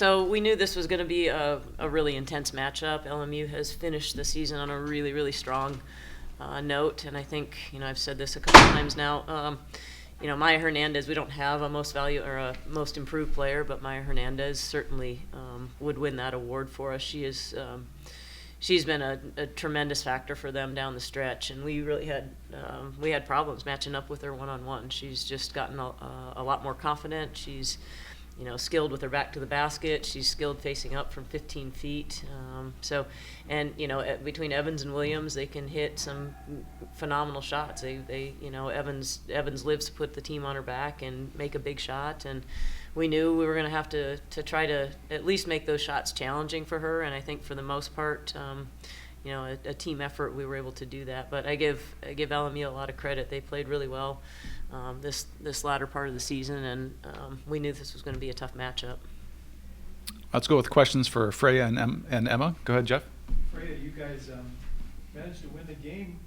So we knew this was going to be a really intense matchup. LMU has finished the season on a really, really strong note, and I think, I've said this a couple times now. Maya Hernandez, we don't have a most value or a most improved player, but Maya Hernandez certainly would win that award for us. She's been a tremendous factor for them down the stretch, and we really had problems matching up with her one-on-one. She's just gotten a lot more confident. She's skilled with her back to the basket. She's skilled facing up from 15 feet. Between Evans and Williams, they can hit some phenomenal shots. Evans lives to put the team on her back and make a big shot. And we knew we were going to have to try to at least make those shots challenging for her. And I think for the most part, a team effort, we were able to do that. But I give LMU a lot of credit. They played really well this latter part of the season, and we knew this was going to be a tough matchup. Let's go with questions for Freya and Emma. Go ahead, Jeff. Freya, you guys managed to win the game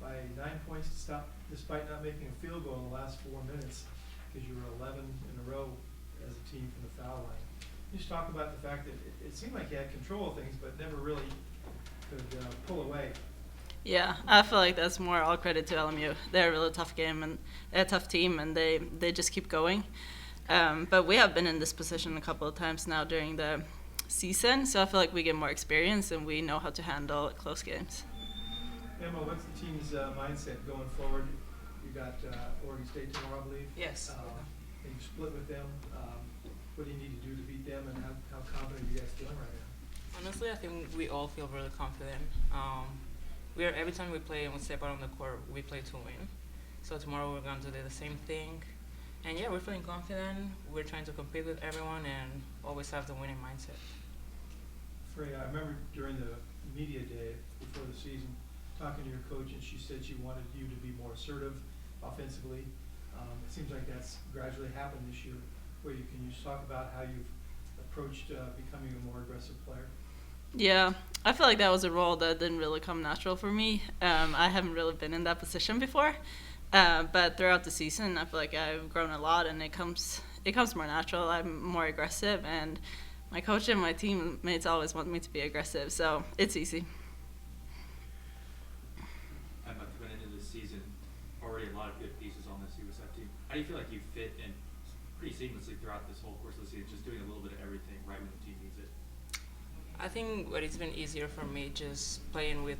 by 9 points to stop, despite not making a field goal in the last 4 minutes, because you were 11 in a row as a team from the foul line. You just talk about the fact that it seemed like you had control of things, but never really could pull away. Yeah, I feel like that's more all credit to LMU. They're a really tough game and a tough team, and they just keep going. But we have been in this position a couple of times now during the season, so I feel like we get more experience and we know how to handle close games. Emma, what's the team's mindset going forward? You got Oregon State tomorrow, I believe. Yes. And you split with them. What do you need to do to beat them, and how confident are you guys feeling right now? Honestly, I think we all feel really confident. Every time we play and we step out on the court, we play to win. So tomorrow we're going to do the same thing. And yeah, we're feeling confident. We're trying to compete with everyone and always have the winning mindset. Freya, I remember during the media day before the season, talking to your coach, and she said she wanted you to be more assertive offensively. It seems like that's gradually happened this year. Can you just talk about how you've approached becoming a more aggressive player? Yeah, I feel like that was a role that didn't really come natural for me. I haven't really been in that position before, but throughout the season, I feel like I've grown a lot, and it comes more natural. I'm more aggressive, and my coach and my teammates always want me to be aggressive, so it's easy. Emma, coming into this season, already a lot of good pieces on this USF team. How do you feel like you fit in pretty seamlessly throughout this whole course of the season, just doing a little bit of everything right when the team needs it? I think what it's been easier for me just playing with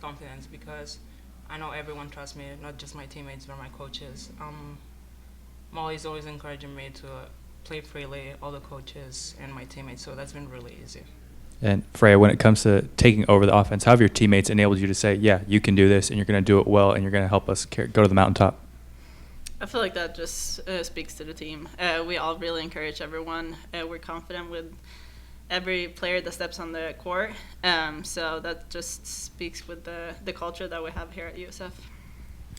confidence, because I know everyone trusts me, not just my teammates but my coaches. Molly's always encouraging me to play freely, all the coaches and my teammates, so that's been really easy. And Freya, when it comes to taking over the offense, how have your teammates enabled you to say, yeah, you can do this and you're going to do it well and you're going to help us go to the mountaintop? I feel like that just speaks to the team. We all really encourage everyone. We're confident with every player that steps on the court. So that just speaks with the culture that we have here at USF.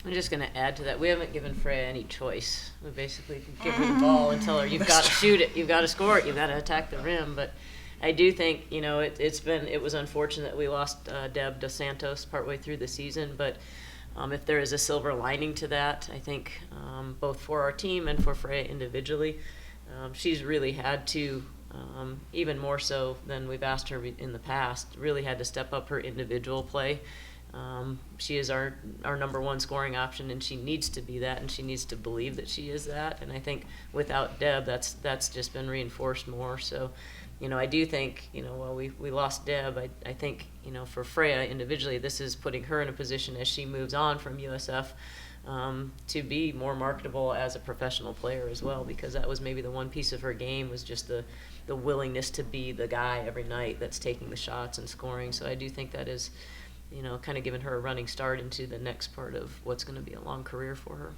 I'm just going to add to that. We haven't given Freya any choice. We basically give her the ball and tell her, you've got to shoot it, you've got to score it, you've got to attack the rim. But I do think, it was unfortunate that we lost Deb Dos Santos partway through the season. But if there is a silver lining to that, I think both for our team and for Freya individually, she's really had to, even more so than we've asked her in the past, really had to step up her individual play. She is our number one scoring option, and she needs to be that, and she needs to believe that she is that. And I think without Deb, that's just been reinforced more. So, I do think, while we lost Deb, I think, for Freya individually, this is putting her in a position as she moves on from USF to be more marketable as a professional player as well, because that was maybe the one piece of her game, was just the willingness to be the guy every night that's taking the shots and scoring. So I do think that is, kind of given her a running start into the next part of what's going to be a long career for her.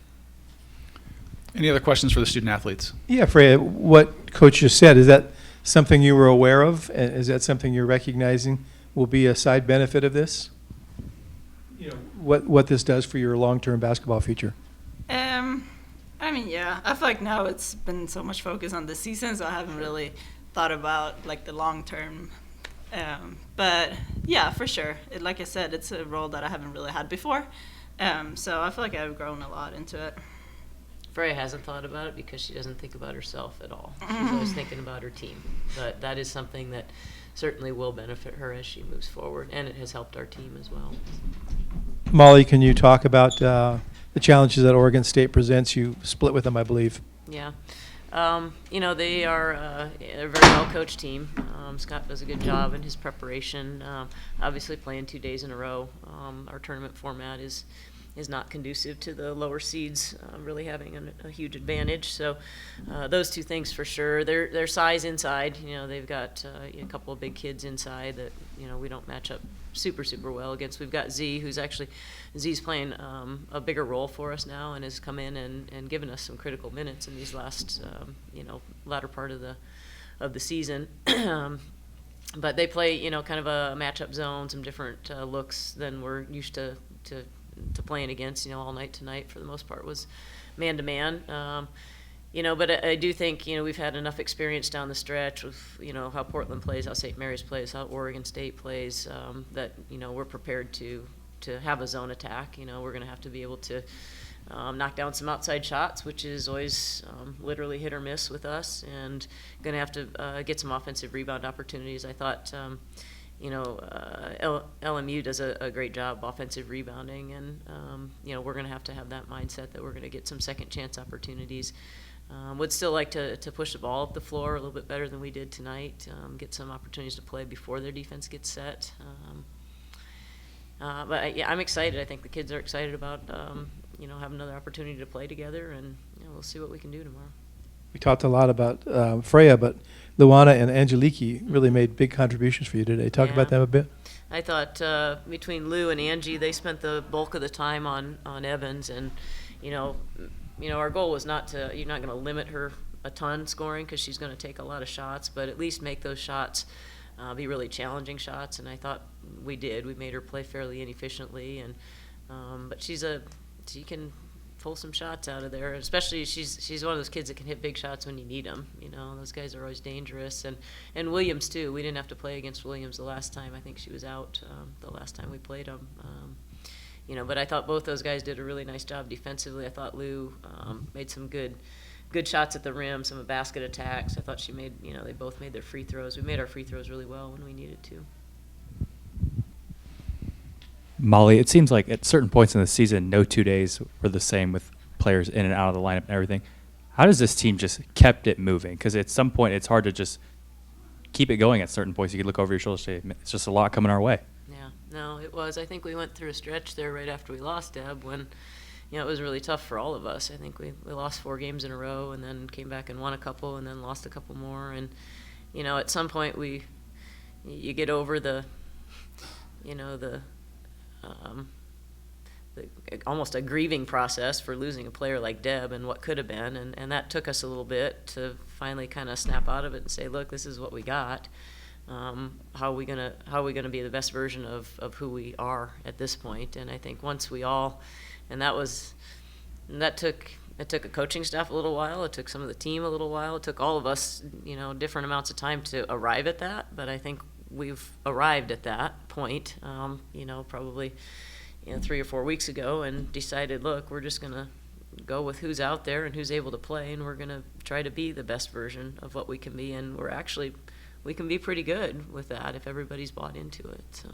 Any other questions for the student athletes? Yeah, Freya, what Coach just said, is that something you were aware of? Is that something you're recognizing will be a side benefit of this? What this does for your long-term basketball future? Yeah, I feel like now it's been so much focus on the season, so I haven't really thought about the long-term. But yeah, for sure. Like I said, it's a role that I haven't really had before. So I feel like I've grown a lot into it. Freya hasn't thought about it because she doesn't think about herself at all. She's always thinking about her team. But that is something that certainly will benefit her as she moves forward, and it has helped our team as well. Molly, can you talk about the challenges that Oregon State presents? You split with them, I believe. Yeah. They are a very well-coached team. Scott does a good job in his preparation. Obviously, playing 2 days in a row, our tournament format is not conducive to the lower seeds really having a huge advantage. So those two things for sure. Their size inside, they've got a couple of big kids inside that we don't match up super well against. We've got Z's playing a bigger role for us now and has come in and given us some critical minutes in these last latter part of the season. But they play kind of a matchup zone, some different looks than we're used to playing against. All night tonight for the most part was man to man. But I do think, we've had enough experience down the stretch with, how Portland plays, how St. Mary's plays, how Oregon State plays, that, we're prepared to have a zone attack. We're going to have to be able to knock down some outside shots, which is always literally hit or miss with us, and going to have to get some offensive rebound opportunities. I thought, LMU does a great job offensive rebounding, and, we're going to have that mindset that we're going to get some second chance opportunities. Would still like to push the ball up the floor a little bit better than we did tonight, get some opportunities to play before their defense gets set. But I'm excited. I think the kids are excited about, having another opportunity to play together, and we'll see what we can do tomorrow. We talked a lot about Freya, but Luana and Angeliki really made big contributions for you today. Talk about them a bit. I thought between Lou and Angie, they spent the bulk of the time on Evans, and our goal was you're not going to limit her a ton scoring because she's going to take a lot of shots, but at least make those shots be really challenging shots, and I thought we did. We made her play fairly inefficiently, and but she can pull some shots out of there. Especially she's one of those kids that can hit big shots when you need them. Those guys are always dangerous, and Williams too. We didn't have to play against Williams the last time. I think she was out the last time we played them. But I thought both those guys did a really nice job defensively. I thought Lou made some good shots at the rim, some basket attacks. I thought she made, they both made their free throws. We made our free throws really well when we needed to. Molly, it seems like at certain points in the season, no 2 days were the same with players in and out of the lineup and everything. How does this team just kept it moving? Because at some point, it's hard to just keep it going at certain points. You could look over your shoulder and say, it's just a lot coming our way. Yeah, no, it was. I think we went through a stretch there right after we lost Deb when, it was really tough for all of us. I think we lost 4 games in a row and then came back and won a couple and then lost a couple more. And, at some point you get over the almost a grieving process for losing a player like Deb and what could have been, and that took us a little bit to finally kind of snap out of it and say, look, this is what we got. How are we gonna be the best version of who we are at this point? And I think once we all, it took a coaching staff a little while. It took some of the team a little while. It took all of us, different amounts of time to arrive at that. But I think we've arrived at that point, probably 3 or 4 weeks ago, and decided, look, we're just gonna go with who's out there and who's able to play, and we're gonna try to be the best version of what we can be, and we can be pretty good with that if everybody's bought into it. So.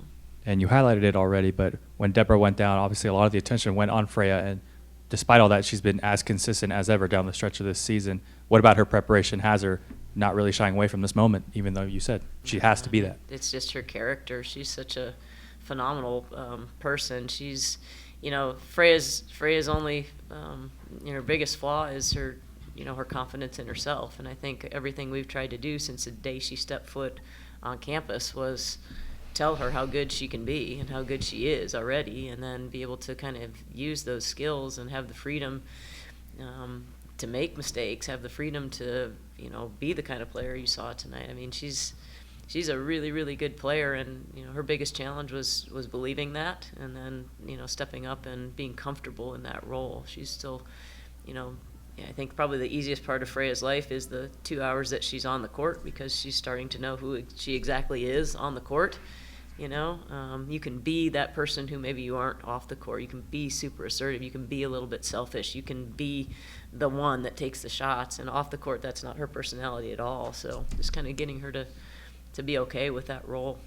And you highlighted it already, but when Deborah went down, obviously a lot of the attention went on Freya, and despite all that, she's been as consistent as ever down the stretch of this season. What about her preparation has her not really shying away from this moment, even though you said she has to be that? It's just her character. She's such a phenomenal person. She's, Freya's only, her biggest flaw is her, her confidence in herself. And I think everything we've tried to do since the day she stepped foot on campus was tell her how good she can be and how good she is already, and then be able to kind of use those skills and have the freedom to make mistakes, have the freedom to, be the kind of player you saw tonight. I mean, she's a really, really good player, and, her biggest challenge was believing that, and then, stepping up and being comfortable in that role. She's still, I think probably the easiest part of Freya's life is the 2 hours that she's on the court, because she's starting to know who she exactly is on the court. You know, you can be that person who maybe you aren't off the court. You can be super assertive. You can be a little bit selfish. You can be the one that takes the shots. And off the court, that's not her personality at all. So just kind of getting her to be okay with that role.